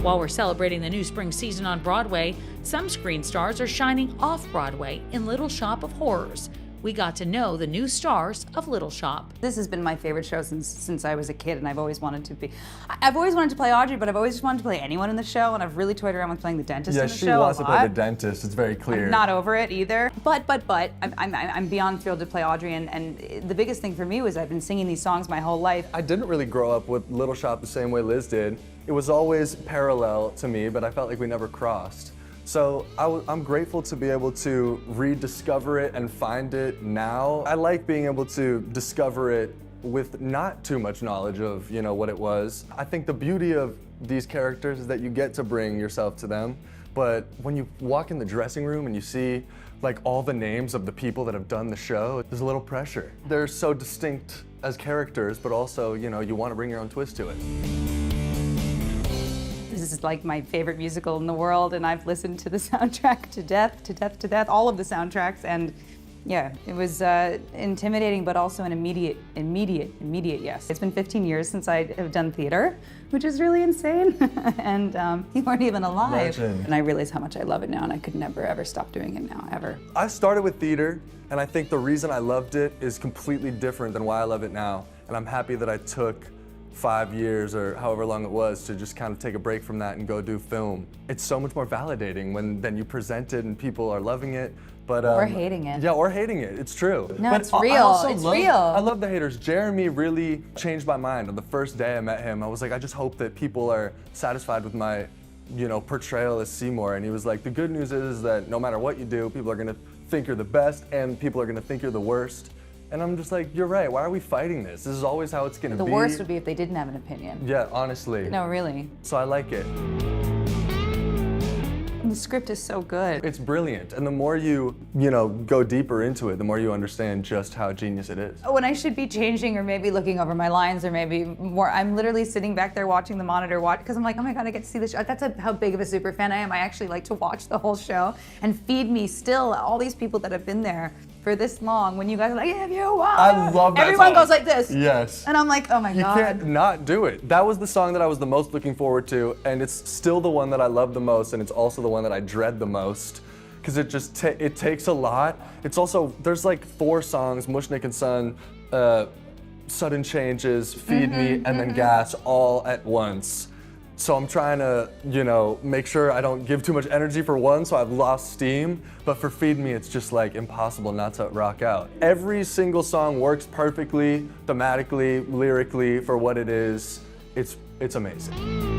While we're celebrating the new spring season on Broadway, some screen stars are shining off Broadway in Little Shop of Horrors. We got to know the new stars of Little Shop. This has been my favorite show since I was a kid, and I've always wanted to play Audrey, but I've always just wanted to play anyone in the show, and I've really toyed around with playing the dentist in the show. Yeah, she wants to play the dentist, it's very clear. I'm not over it either. But I'm beyond thrilled to play Audrey, and the biggest thing for me was I've been singing these songs my whole life. I didn't really grow up with Little Shop the same way Liz did. It was always parallel to me, but I felt like we never crossed. So I'm grateful to be able to rediscover it and find it now. I like being able to discover it with not too much knowledge of, what it was. I think the beauty of these characters is that you get to bring yourself to them, but when you walk in the dressing room and you see like all the names of the people that have done the show, there's a little pressure. They're so distinct as characters, but also, you want to bring your own twist to it. This is like my favorite musical in the world, and I've listened to the soundtrack to death, all of the soundtracks, and yeah, it was intimidating, but also an immediate yes. It's been 15 years since I have done theater, which is really insane, and you weren't even alive. Imagine. And I realize how much I love it now, and I could never ever stop doing it now, ever. I started with theater, and I think the reason I loved it is completely different than why I love it now, and I'm happy that I took 5 years or however long it was to just kind of take a break from that and go do film. It's so much more validating when then you present it and people are loving it. But, or hating it. Yeah, or hating it, it's true. No, but it's real, it's real. I love the haters. Jeremy really changed my mind. On the first day I met him, I was like, I just hope that people are satisfied with my, portrayal as Seymour. And he was like, the good news is that no matter what you do, people are gonna think you're the best and people are gonna think you're the worst. And I'm just like, you're right, why are we fighting this? This is always how it's gonna be. The worst would be if they didn't have an opinion. Yeah, honestly. No, really. So I like it. And the script is so good. It's brilliant, and the more you, go deeper into it, the more you understand just how genius it is. When I should be changing or maybe looking over my lines or maybe more, I'm literally sitting back there watching the monitor because I'm like, oh my God, I get to see the show. That's how big of a super fan I am. I actually like to watch the whole show and feed me still all these people that have been there for this long. When you guys are like, if you want. I love that Everyone song. Goes like this. Yes. And I'm like, oh my God. You can't not do it. That was the song that I was the most looking forward to, and it's still the one that I love the most, and it's also the one that I dread the most, because it just it takes a lot. It's also, there's like 4 songs, Mushnik and Son, Sudden Changes, Feed Me, and then Gas all at once. So I'm trying to, make sure I don't give too much energy for one, so I've lost steam. But for Feed Me, it's just like impossible not to rock out. Every single song works perfectly, thematically, lyrically, for what it is. It's amazing.